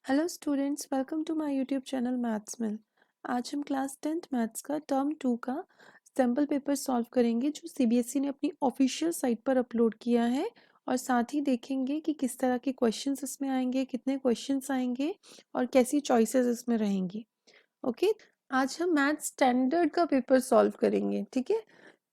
Hello students, welcome to my YouTube channel maths mill. आज हम class 10th maths का term 2 का sample paper solve करेंगे जो सीबीएसई ने अपनी ऑफिशियल साइट पर अपलोड किया है, और साथ ही देखेंगे कि किस तरह के क्वेश्चंस इसमें आएंगे, कितने क्वेश्चंस आएंगे और कैसी चॉइसेस इसमें रहेंगी। ओके, आज हम मैथ स्टैंडर्ड का पेपर सॉल्व करेंगे। ठीक है,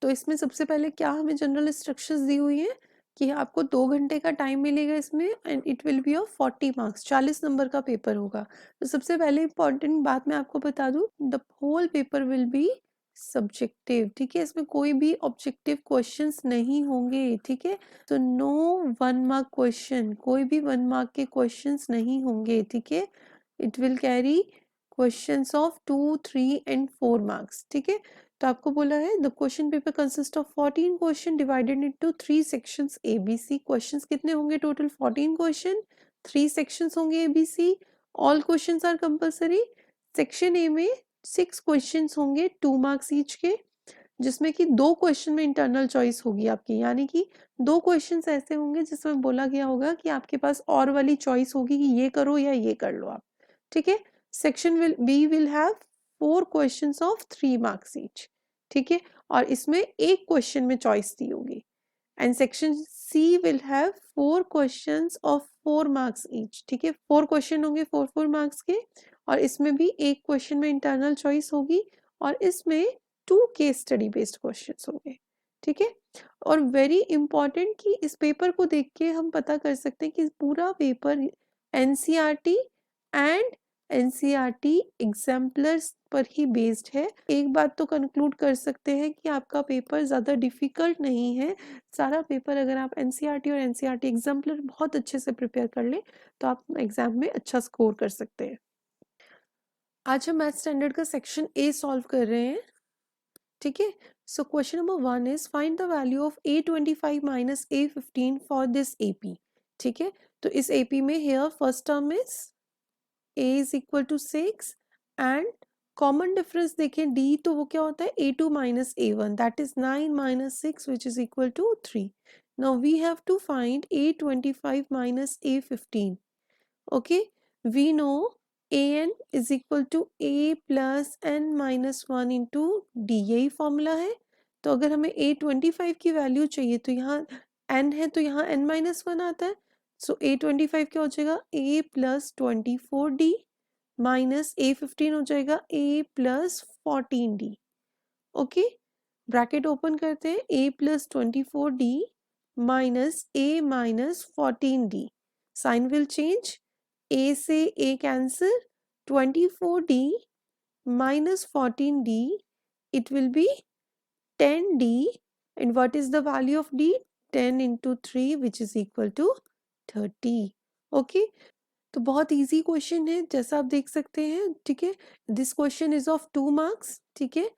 तो इसमें सबसे पहले क्या हमें जनरल इंस्ट्रक्शंस दी हुई है कि आपको 2 घंटे का टाइम मिलेगा इसमें, and it will B of 40 marks, 40 number का पेपर होगा। तो सबसे पहले इंपॉर्टेंट बात मैं आपको बता दूं, the whole paper will be subjective. ठीक है, इसमें कोई भी ऑब्जेक्टिव क्वेश्चंस नहीं होंगे। ठीक है, तो नो 1 मार्क क्वेश्चन, कोई भी 1 मार्क के क्वेश्चंस नहीं होंगे। ठीक है, it will carry questions of 2, 3 and 4 marks. ठीक है, तो आपको बोला है the question paper consist of 14 question divided into 3 sections ABC. Questions कितने होंगे टोटल? 14 क्वेश्चन, 3 सेक्शंस होंगे ABC. All questions are compulsory. Section A में 6 क्वेश्चंस होंगे 2 मार्क्स ईच के, जिसमें कि 2 क्वेश्चन में इंटरनल चॉइस होगी आपकी, यानी कि 2 क्वेश्चंस ऐसे होंगे जिसमें बोला गया होगा कि आपके पास और वाली चॉइस होगी कि ये करो या ये कर लो आप। ठीक है, section B will have 4 questions of 3 marks each. ठीक है, और इसमें एक क्वेश्चन में चॉइस दी होगी। And section C will have 4 questions of 4 marks each. ठीक है, 4 क्वेश्चन होंगे 4 मार्क्स के, और इसमें भी एक क्वेश्चन में इंटरनल चॉइस होगी, और इसमें 2 केस स्टडी बेस्ड क्वेश्चंस होंगे। ठीक है, और वेरी इंपॉर्टेंट कि इस पेपर को देख के हम पता कर सकते हैं कि पूरा paper NCERT and NCERT exemplars पर ही बेस्ड है। एक बात तो कंक्लूड कर सकते हैं कि आपका पेपर ज़्यादा डिफिकल्ट नहीं है। सारा पेपर अगर आप एनसीईआरटी और एनसीईआरटी एग्जाम्पलर बहुत अच्छे से प्रिपेयर कर लें तो आप एग्जाम में अच्छा स्कोर कर सकते हैं। आज हम मैथ स्टैंडर्ड का सेक्शन ए सॉल्व कर रहे हैं। ठीक है, so question number 1 is find the value of A25 minus A15 for this AP. ठीक है, तो इस एपी में here first term is a is equal to 6, and common difference देखें d, तो वो क्या होता है A2 minus A1, that is 9 minus 6 which is equal to 3। Now we have to find A25 minus A15. Okay, we know an is equal to a plus n minus 1 into d, यही formula है। तो अगर हमें A25 की value चाहिए तो यहाँ n है तो यहाँ n माइनस 1 आता है। सो A25 क्या हो जाएगा? a plus 24d minus A15 हो जाएगा a plus 14d। Okay, bracket open करते हैं, a plus 24d minus a minus 14d, sign will change, a से a cancel, 24d minus 14d, it will be 10d, and what is the value of d? 10 into 3 which is equal to 30. okay, तो बहुत easy question है जैसा आप देख सकते हैं। ठीक है, this question is of 2 marks. ठीक है,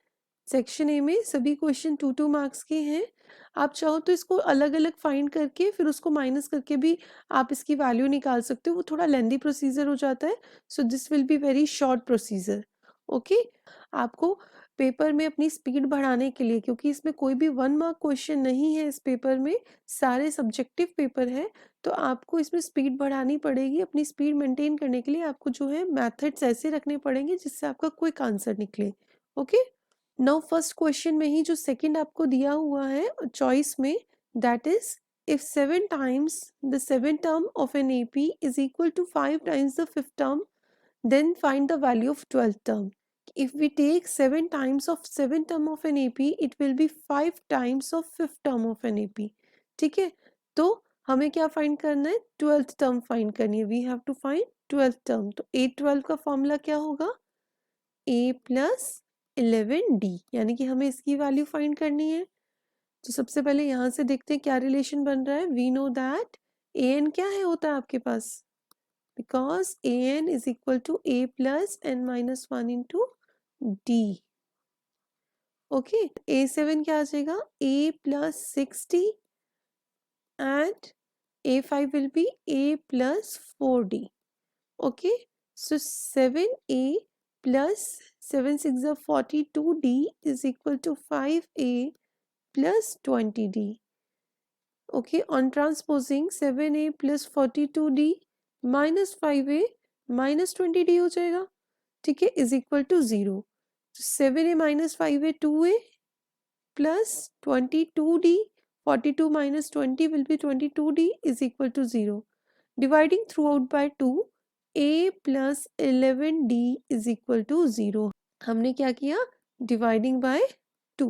सेक्शन ए में सभी क्वेश्चन 2 मार्क्स के हैं। आप चाहो तो इसको अलग अलग फाइंड करके फिर उसको माइनस करके भी आप इसकी वैल्यू निकाल सकते हो, वो थोड़ा लेंदी प्रोसीजर हो जाता है। So this will be very short procedure. Okay, आपको पेपर में अपनी स्पीड बढ़ाने के लिए, क्योंकि इसमें कोई भी 1 मार्क क्वेश्चन नहीं है इस पेपर में, सारे सब्जेक्टिव पेपर है, तो आपको इसमें स्पीड बढ़ानी पड़ेगी। अपनी स्पीड मेंटेन करने के लिए आपको जो है मेथड्स ऐसे रखने पड़ेंगे जिससे आपका क्विक आंसर निकले। ओके, नाउ फर्स्ट क्वेश्चन में ही जो सेकंड आपको दिया हुआ है चॉइस में, that is if 7 times the 7th term of an AP is equal to 5 times the 5th term, then find the value of 12th term. If we take 7 times of 7th term of an AP, it will be 5 times of 5th term of an AP. ठीक है, तो हमें क्या find करना है? 12th term फाइंड करनी है। We have to find 12th term. तो A12 का फॉर्मूला क्या होगा? A प्लस 11D, यानी कि हमें इसकी वैल्यू फाइंड करनी है। तो सबसे पहले यहाँ से देखते हैं क्या रिलेशन बन रहा है। वी नो दैट an क्या है होता है आपके पास, because an is equal to a plus n minus 1 into d। Okay, A7 क्या आ जाएगा? a plus 6d and A5 will be a plus 4d. Okay, so 7a plus 7 6 are 42d is equal to 5a plus 20d. Okay, on transposing 7a plus 42d minus 5a, -20d हो जाएगा, ठीक है, is equal to 0। 7a minus 5a 2a plus 22d, 42 minus 20 will be 22d is equal to 0. Dividing throughout by 2, a plus 11d is equal to 0. हमने क्या किया? Dividing by 2.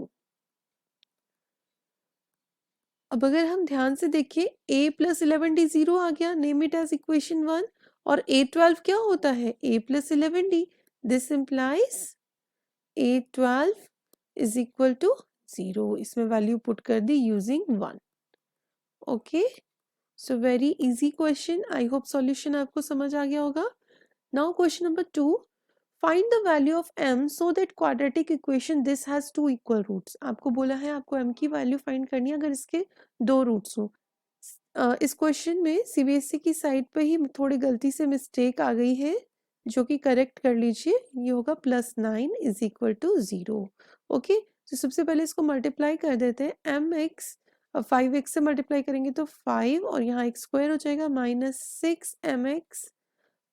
अब अगर हम ध्यान से देखें, a plus 11d 0 आ गया, name it as equation 1. और a12 क्या होता है? a plus 11d. This implies a12 is equal to 0. इसमें वैल्यू पुट कर दी using 1. Okay, so very easy question. I hope solution आपको समझ आ गया होगा. Now question number 2, find the value of m so that quadratic equation this has two equal roots. आपको बोला है आपको m की वैल्यू फाइंड करनी है अगर इसके दो रूट्स हो. इस क्वेश्चन में सीबीएसई की साइड पे ही थोड़ी गलती से मिस्टेक आ गई है, जो कि करेक्ट कर लीजिए. ये होगा +9 इज इक्वल टू 0. ओके, तो सबसे पहले इसको मल्टीप्लाई कर देते हैं. mx, अब 5x से मल्टीप्लाई करेंगे तो 5 और यहाँ x स्क्वायर हो जाएगा -6mx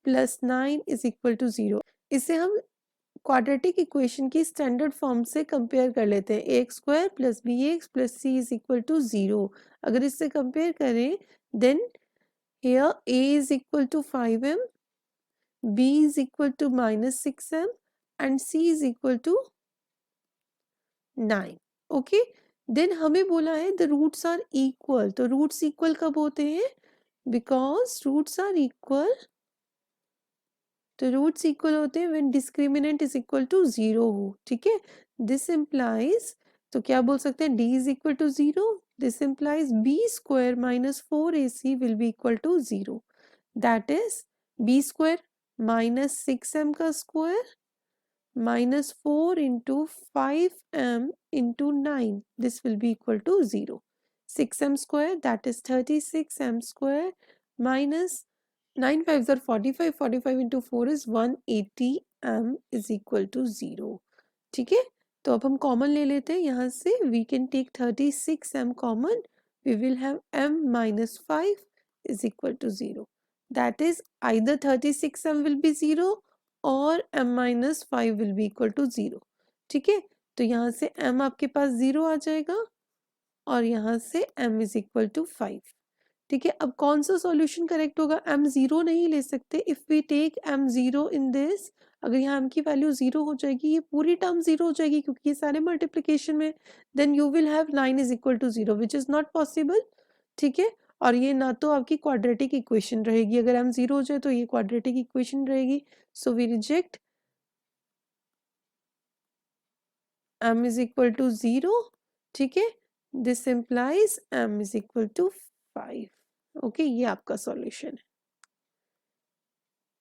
plus 9 is equal to 0. इसे हम क्वाड्रेटिक इक्वेशन की स्टैंडर्ड फॉर्म से कंपेयर कर लेते हैं. A X square plus B X plus C is equal to 0. अगर इससे कंपेयर करें then here a is equal to 5m, b is equal to -6m and c is equal to 9. Okay, then हमें बोला है the roots are equal. तो roots equal कब होते हैं? बिकॉज रूट्स आर इक्वल, तो रूट्स इक्वल होते हैं when discriminant is equal to 0 हो. ठीक है, दिस इम्प्लाइज, तो क्या बोल सकते हैं, d is equal to 0. This implies b square minus 4ac will be equal to 0. That is b square -6m का square minus 4 into 5m into 9. This will be equal to 0. 6m square, that is 36m square minus 9 5s are 45. 45 into 4 is 180m is equal to 0. ठीक है, तो अब हम common ले लेते हैं यहाँ से. we can take 36m common. We will have m minus 5 is equal to 0. That is either 36m will be 0 और m minus 5 will be equal to 0. ठीक है, तो यहाँ से m आपके पास 0 आ जाएगा और यहाँ से m इज इक्वल टू 5. ठीक है, अब कौन सा सॉल्यूशन करेक्ट होगा? m 0 नहीं ले सकते. If we take m 0 in this, अगर यहाँ m की वैल्यू 0 हो जाएगी, ये पूरी टर्म 0 हो जाएगी क्योंकि ये सारे मल्टीप्लिकेशन में, then you will have 9 is equal to 0 which is not possible. ठीक है, और ये ना तो आपकी क्वाड्रेटिक इक्वेशन रहेगी. अगर m 0 हो जाए तो ये क्वाड्रेटिक इक्वेशन रहेगी. So we reject m is equal to 0. ठीक है, this implies m is equal to 5. Okay, ये आपका सॉल्यूशन है.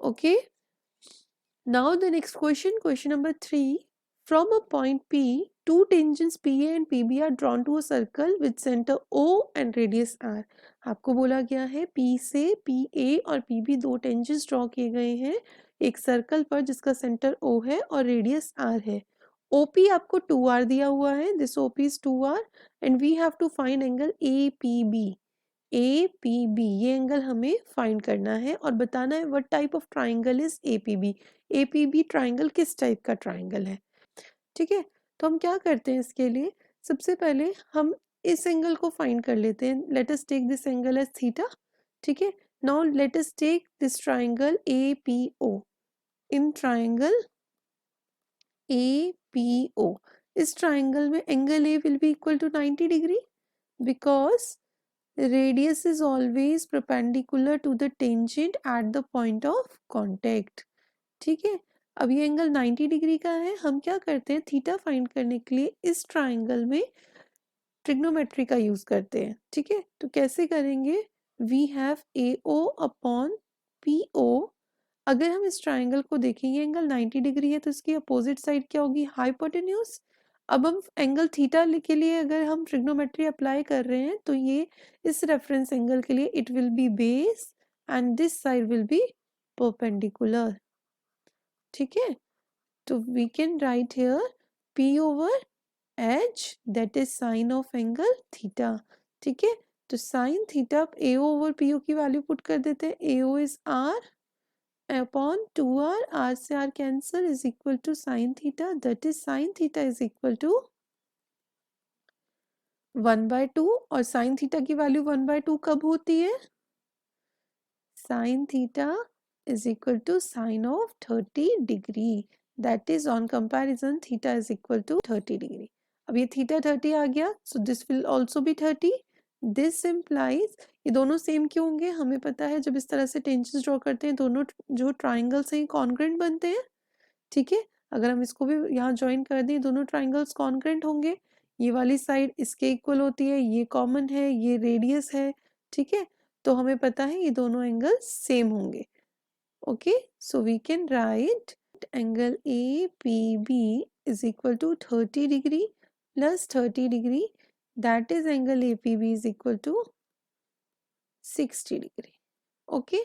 Okay, now the next question, question number 3. From a point P, two tangents PA and PB are drawn to a circle with center O and radius R. आपको बोला गया है P से PA और PB दो tangents draw किए गए हैं एक सर्कल पर जिसका सेंटर O है और रेडियस R है. OP आपको 2R दिया हुआ है. This OP is 2R and we have to find angle APB. APB ये एंगल हमें फाइंड करना है और बताना है what type of triangle is APB. APB triangle किस टाइप का ट्राइंगल है? ठीक है, तो हम क्या करते हैं इसके लिए, सबसे पहले हम इस एंगल को फाइंड कर लेते हैं. Let us take this angle as theta. ठीक है, now let us take this triangle APO. In triangle APO, इस ट्राइंगल में angle A will be equal to 90 degree because radius is always perpendicular to the tangent at the point of contact. ठीक है, अब ये angle 90 degree का है. हम क्या करते हैं, थीटा फाइंड करने के लिए इस ट्राइंगल में ट्रिग्नोमेट्री का यूज करते हैं. ठीक है, तो कैसे करेंगे, we have AO upon PO. अगर हम इस ट्राइंगल को देखें, ये एंगल 90 डिग्री है तो इसकी अपोजिट साइड क्या होगी, हाइपोटेन्यूज. अब हम एंगल थीटा के लिए अगर हम ट्रिग्नोमेट्री अप्लाई कर रहे हैं तो ये इस रेफरेंस एंगल के लिए it will be base and this side will be perpendicular. ठीक है, तो we can write here P over H that is sine of angle theta. ठीक है, तो sine theta AO over PO की वैल्यू पुट कर देते हैं. AO is R upon 2r, r से r cancel, is equal to sine theta, that is sine theta is equal to 1/2। और sine theta की वैल्यू 1/2 कब होती है? Sine theta is equal to sine of 30 degree, that is on comparison theta is equal to 30 degree। अब ये theta 30 आ गया, so this will also be 30। this implies, ये दोनों सेम क्यों होंगे? हमें पता है जब इस तरह से टेंजेंट्स ड्रॉ करते हैं दोनों जो ट्राइंगल्स हैं कॉन्ग्रुएंट बनते हैं, ठीक है। अगर हम इसको भी यहाँ ज्वाइन कर दें दोनों ट्राइंगल्स कॉन्ग्रुएंट होंगे, ये वाली साइड इसके इक्वल होती है, ये कॉमन है, ये रेडियस है, ठीक है। तो हमें पता है ये दोनों एंगल्स सेम होंगे। Okay, so we can write angle APB is equal to 30 degree plus 30 degree, that is angle APB is equal to 60 degree। Okay,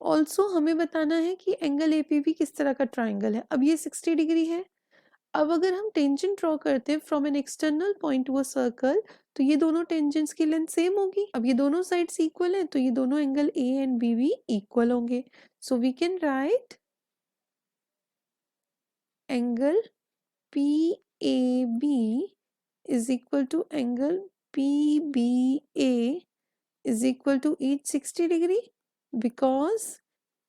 also हमें बताना है कि एंगल APB किस तरह का ट्राइंगल है। अब ये 60 डिग्री है, अब अगर हम टेंजेंट ड्रॉ करते हैं from an external point to a circle, तो ये दोनों टेंजेंट्स की लेंथ सेम होगी। अब ये दोनों साइड्स इक्वल हैं, तो ये दोनों एंगल ए एंड बी भी इक्वल होंगे। So we can write angle P A B is equal to angle P B A is equal to each 60 degree, because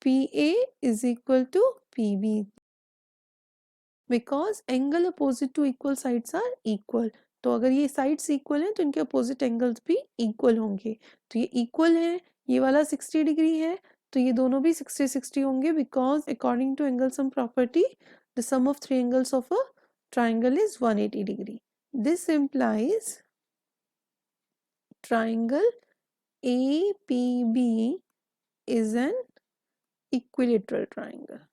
P A is equal to P B, because angle opposite to equal sides are equal. तो अगर ये sides equal हैं तो इनके opposite angles भी equal होंगे। तो ये इक्वल है, ये वाला 60 डिग्री है, तो ये दोनों भी 60-60 होंगे, because according to angle sum property the sum of three angles of a triangle is 180 degree। This implies triangle APB is an equilateral triangle।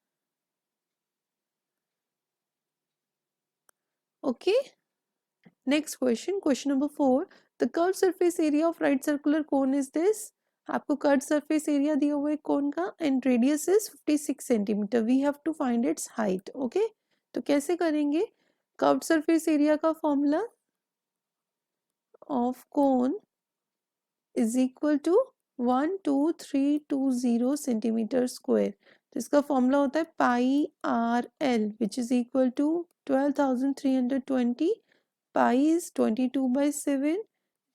Okay, next question, question number 4, the curved surface area of right circular cone is this। आपको curve surface area दिया हुआ है cone का and radius is 56 centimetre, we have to find its height. Okay, तो कैसे करेंगे? Curve surface area का formula of cone is equal to 12320 centimetre square. तो इसका फॉर्मूला होता है pi R L which is equal to 12,320। Pi is 22/7,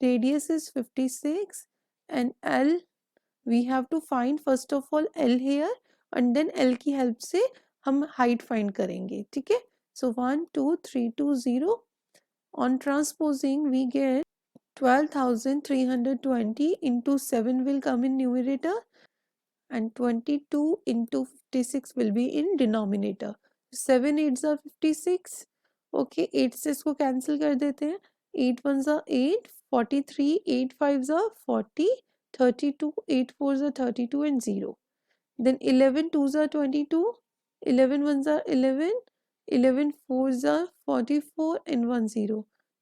radius is 56 and L we have to find first of all L here and then L की help से हम height find करेंगे, ठीक है। सो 12320 on transposing we get 12,320 into 7 will come in numerator and 22 into 56 will be in denominator। 7 8s are 56, okay, 8 से इसको cancel कर देते हैं, 8 1s are 8, 43, 8 5s are 40, 32, 8 4s are 32 and 0, then 11 2s are 22, 11 1s are 11, 11 4s are 44 and 1 0,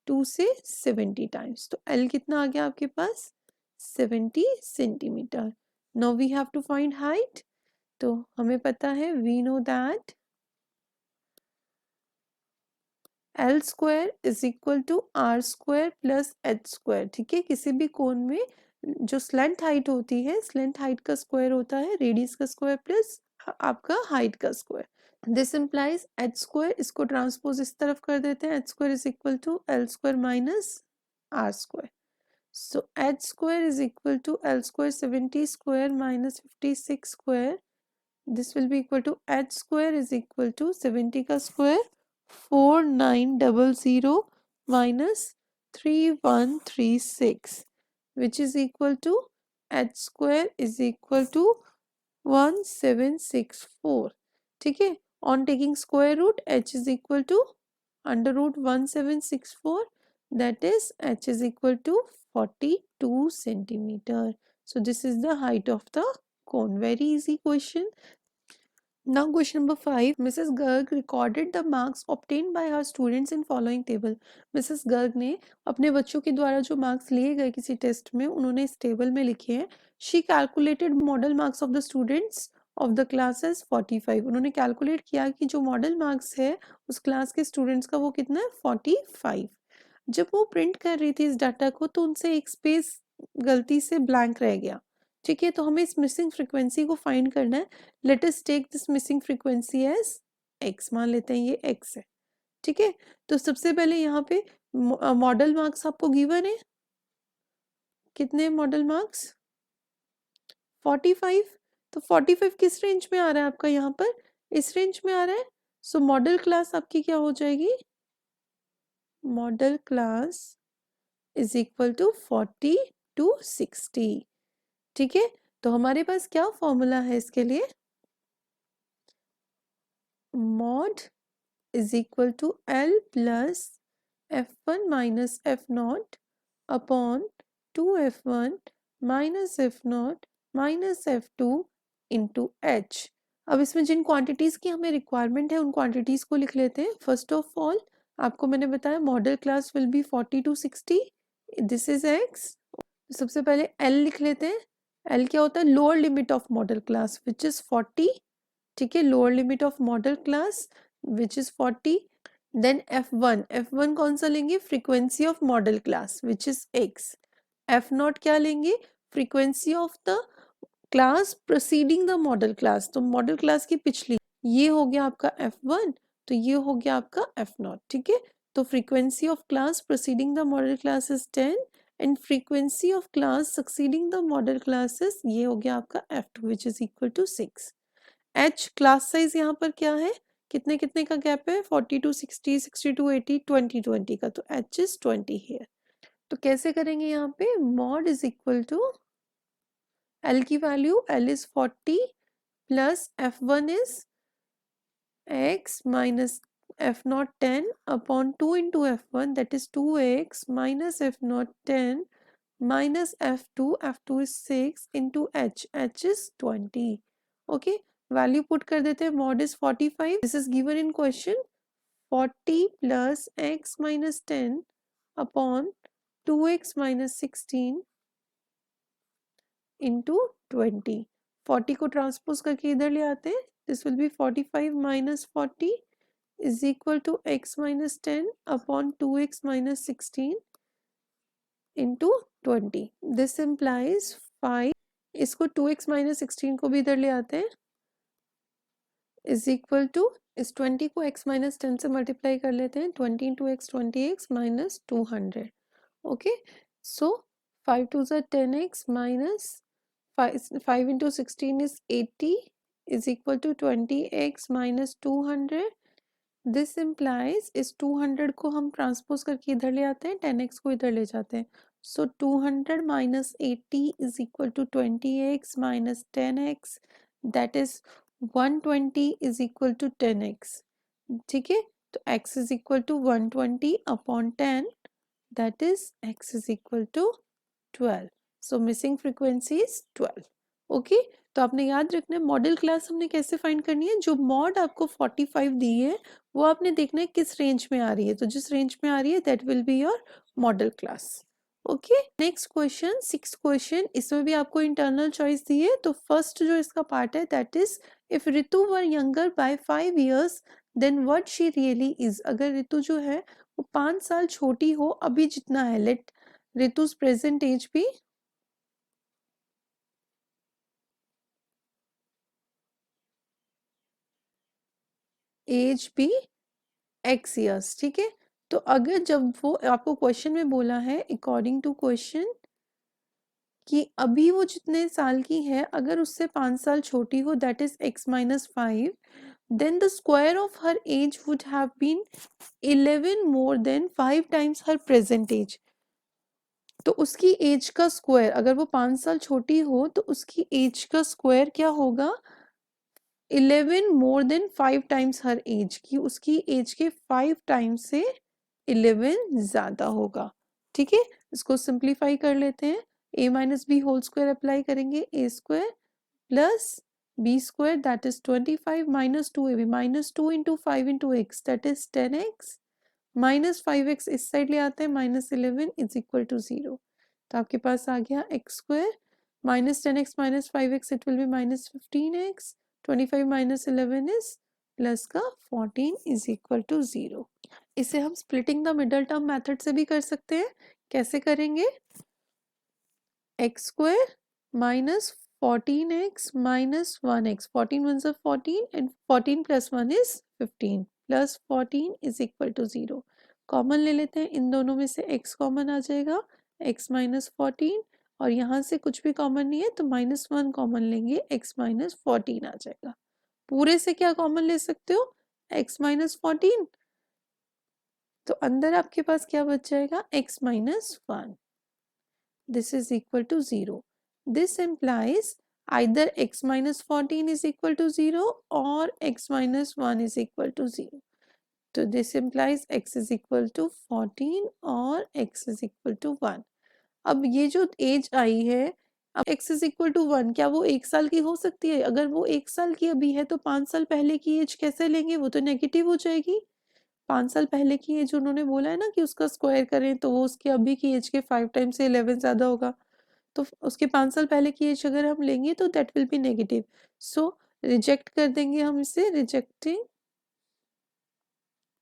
2 से 70 times. तो L कितना आ गया आपके पास? 70 centimetre. Now we have to find height. तो हमें पता है we know that L square is equal to R square plus H square, ठीक है। किसी भी कोन में जो स्लेंट हाइट होती है, स्लेंट हाइट का स्क्वायर होता है रेडियस का स्क्वायर प्लस आपका हाइट का square. This implies H square, इसको ट्रांसपोज इस तरफ कर देते हैं, H square is equal to L square minus R square. So h square is equal to L square 70 square minus 56 square. This will be equal to h square is equal to 70 का square 4900 minus 3136, which is equal to h square is equal to 1764, ठीक है। On taking square root h is equal to under root 1764, that is h is equal to 42 centimeter। So this is the height of the cone, very easy question। Now question number 5, Mrs. Garg recorded the marks obtained by her students in following table। Mrs. Garg ने अपने बच्चों के द्वारा जो marks लिए गए किसी test में उन्होंने इस टेबल में लिखे हैं। She calculated model marks of the students of the class as 45। उन्होंने कैलकुलेट किया कि जो मॉडल मार्क्स है उस क्लास के स्टूडेंट्स का वो कितना है 45। जब वो प्रिंट कर रही थी इस डाटा को तो उनसे एक स्पेस गलती से ब्लैंक रह गया, ठीक है, तो हमें इस मिसिंग फ्रीक्वेंसी को फाइंड करना है। Let us take this missing frequency as x, मान लेते हैं ये x है। ठीक है, तो सबसे पहले यहाँ पे मॉडल मार्क्स आपको गिवन है, कितने मॉडल मार्क्स? 45। तो 45 किस रेंज में आ रहा है आपका? यहाँ पर इस रेंज में आ रहा है। सो मॉडल क्लास आपकी क्या हो जाएगी? Modal class is equal to 40 to 60। ठीक है, तो हमारे पास क्या फॉर्मूला है इसके लिए? Mode is equal to L plus F1 minus F0 upon 2F1 minus F0 minus F2 into H। अब इसमें जिन क्वांटिटीज़ की हमें रिक्वायरमेंट है उन क्वांटिटीज़ को लिख लेते हैं। फर्स्ट ऑफ ऑल आपको मैंने बताया modal class will be 40 to 60, this is x। सबसे पहले L लिख लेते हैं। L क्या होता है? Lower limit of modal class which is 40। ठीक है, lower limit of modal class which is 40। Then F1 कौन सा लेंगे? Frequency of modal class which is x। F0 क्या लेंगे? Frequency of the class proceeding the modal class, तो modal class की पिछली, ये हो गया आपका F1, तो ये हो गया आपका F0। ठीक है, तो frequency of class proceeding the modal class is 10 and frequency of class succeeding the modal classes, ये हो गया आपका F2 which is equal to 6। H class size यहाँ पर क्या है? कितने कितने का गैप है? 40 टू 60, 60 टू 80, 20 20 का, तो H इज 20 हियर। तो कैसे करेंगे यहाँ पे? Mode is equal to L की value, L is 40 plus F1 is x minus F0 10 upon 2 into F1, that is 2x minus F0 10 minus F2, F2 is 6 into H is 20. Okay, value put कर देते हैं। mod is 45, this is given in question। 40 plus x minus 10 upon 2x minus 16 into 20। 40 को transpose करके इधर ले आते हैं, this will be 45 minus 40 is equal to x minus 10 upon 2x minus 16 into 20। This implies 5, इसको 2x minus 16 को भी इधर ले आते हैं, is equal to, इस 20 को x minus 10 से मल्टीप्लाई कर लेते हैं, 20 into x 20x minus 200। okay, so 5 2s are 10x minus 5 into 16 is 80 is equal to 20x minus 200। This implies इस 200 को हम ट्रांसपोज करके इधर ले आते हैं, 10x को इधर ले जाते हैं, so 200 minus 80 is equal to 20x minus 10x, that is 120 is equal to 10x। ठीक है, तो x is equal to 120 upon 10, that is x is equal to 12। So missing frequency is 12। Okay, तो आपने याद रखना है मॉडल क्लास हमने कैसे फाइंड करनी है। जो मॉड आपको 45 दी है वो आपने देखना है किस रेंज में आ रही है, तो जिस रेंज में आ रही है that will be your model class. Okay, next question, 6 question, इसमें भी आपको इंटरनल चॉइस दी है। तो फर्स्ट जो इसका पार्ट है that is if Ritu were younger by 5 years then what she really is. अगर ऋतु जो है वो 5 साल छोटी हो अभी जितना है, लेट ऋतु's प्रेजेंट एज भी x years। ठीक है, तो अगर जब वो आपको क्वेश्चन में बोला है अकॉर्डिंग टू क्वेश्चन कि अभी वो जितने साल की है अगर उससे 5 साल छोटी हो that is x minus 5, then the square of her age would have been 11 more than 5 times her present age। तो उसकी एज का स्क्वायर, अगर वो 5 साल छोटी हो तो उसकी एज का स्क्वायर क्या होगा? 11 मोर देन 5 टाइम्स हर एज की, उसकी एज के 5 टाइम्स से 11 ज्यादा होगा। ठीक है, इसको सिंप्लीफाई कर लेते हैं, a minus B whole square apply करेंगे, a square plus B square that is 25 minus 2ab minus 2 into 5 into X that is 10x minus 5x इस साइड ले आते हैं, माइनस 11 इज इक्वल टू 0। तो आपके पास आ गया x square minus 10x minus 5x, it will B minus 15x, 25 minus 11 is plus का 14 is equal to 0। इसे हम splitting the middle term method से भी कर सकते हैं। कैसे करेंगे? X square minus 14x minus 1x. 14 ones are 14 and 14 plus 1 is 15 plus 14 is equal to 0. Common ले लेते हैं, इन दोनों में से x कॉमन आ जाएगा, x माइनस 14, और यहाँ से कुछ भी कॉमन नहीं है तो -1 कॉमन लेंगे, x माइनस 14 आ जाएगा। पूरे से क्या कॉमन ले सकते हो, x माइनस 14, तो अंदर आपके पास क्या बच जाएगा, x minus 1. This is equal to 0. This implies either x minus 14 is equal to 0 or x minus 1 is equal to 0. So this implies x is equal to 14 or x is equal to 1. अब ये जो as I है, अब x is equal to 1, क्या वो 1 साल की हो सकती है? अगर वो 1 साल की अभी है तो 5 साल पहले की एज कैसे लेंगे, वो तो नेगेटिव हो जाएगी। 5 साल पहले की एज उन्होंने बोला है ना कि उसका स्क्वायर करें तो वो उसकी अभी की एज के 5 टाइम्स से 11 ज़्यादा होगा, तो उसके 5 साल पहले की एज अगर हम लेंगे तो that will be negative, so reject कर देंगे हम इसे, rejecting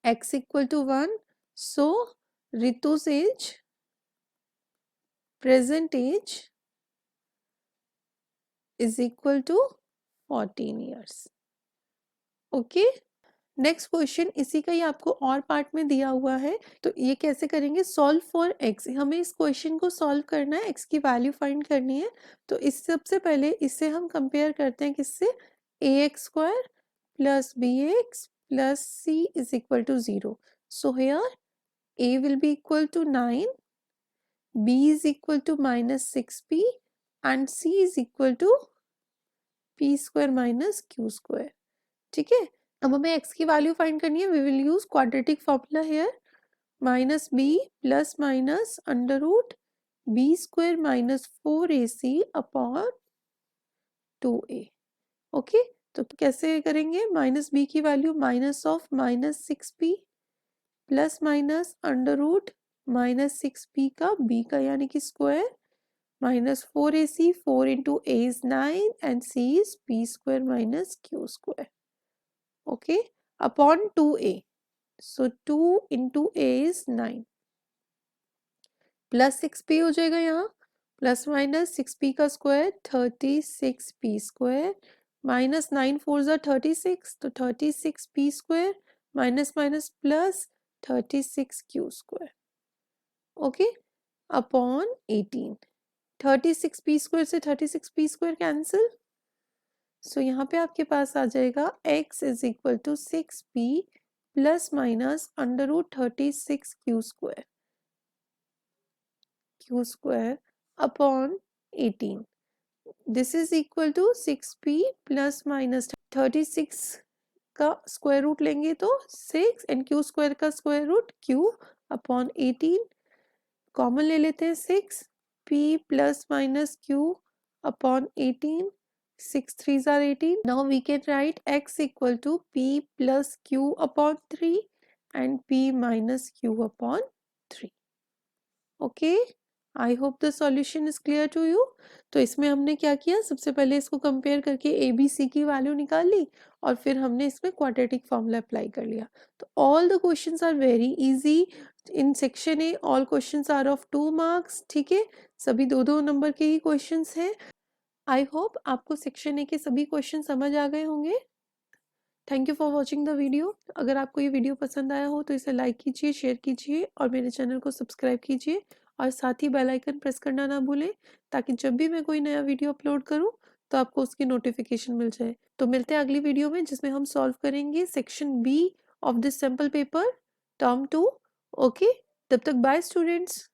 x equal to 1. So Ritu's age, present age is equal to 14 years. Okay, next question इसी का ही आपको और पार्ट में दिया हुआ है, तो ये कैसे करेंगे, सॉल्व फॉर x. हमें इस क्वेश्चन को सॉल्व करना है, x की वैल्यू फाइंड करनी है, तो इस सबसे पहले इससे हम कंपेयर करते हैं किससे, ax square plus bx plus c is equal to 0. So here a will be equal to 9, b is equal to minus 6p and c is equal to p square minus q square. ठीक है, अब हमें x की value find करनी है, we will use quadratic formula here, minus b plus minus under root b square minus 4ac upon 2a. Okay, तो कैसे करेंगे, माइनस b की value minus of minus 6p plus minus under root minus 6p का b का यानी कि square minus 4ac, 4 into a is 9 and c is p square minus q square. okay, upon 2a, so 2 into a is 9 plus 6p हो जाएगा, यहाँ plus minus 6p का square 36p square minus 9 4 ज़ा 36, तो 36p square minus minus plus 36q square. Okay, upon 18, 36p square से 36p square cancel, सो यहाँ पे आपके पास आ जाएगा x is equal to 6p plus minus under root 36q square, q square upon 18. This is equal to 6p plus minus 36 का square root लेंगे तो 6 and q square का square root q upon 18. Common ले लेते हैं 6, p plus minus q upon 18, 6 3s are 18. Now we can write x equal to p plus q upon 3 and p minus q upon 3. Okay, I hope the solution is clear to you. तो इसमें हमने क्या किया, सबसे पहले इसको compare करके a b c की वैल्यू निकाल ली और फिर हमने इसमें क्वाड्रेटिक फॉर्मूला अप्लाई कर लिया. तो all the questions are very easy. In section A all questions are of 2 marks. ठीक है, सभी 2-2 नंबर के ही क्वेश्चंस हैं. आई होप आपको सेक्शन ए के सभी क्वेश्चन समझ आ गए होंगे. Thank you for watching the video. अगर आपको ये वीडियो पसंद आया हो तो इसे लाइक कीजिए, शेयर कीजिए और मेरे चैनल को सब्सक्राइब कीजिए और साथ ही बेल आइकन प्रेस करना ना भूलें, ताकि जब भी मैं कोई नया वीडियो अपलोड करूं तो आपको उसकी नोटिफिकेशन मिल जाए. तो मिलते हैं अगली वीडियो में जिसमें हम सॉल्व करेंगे section B of this sample paper term 2. Okay, तब तक बाय स्टूडेंट्स.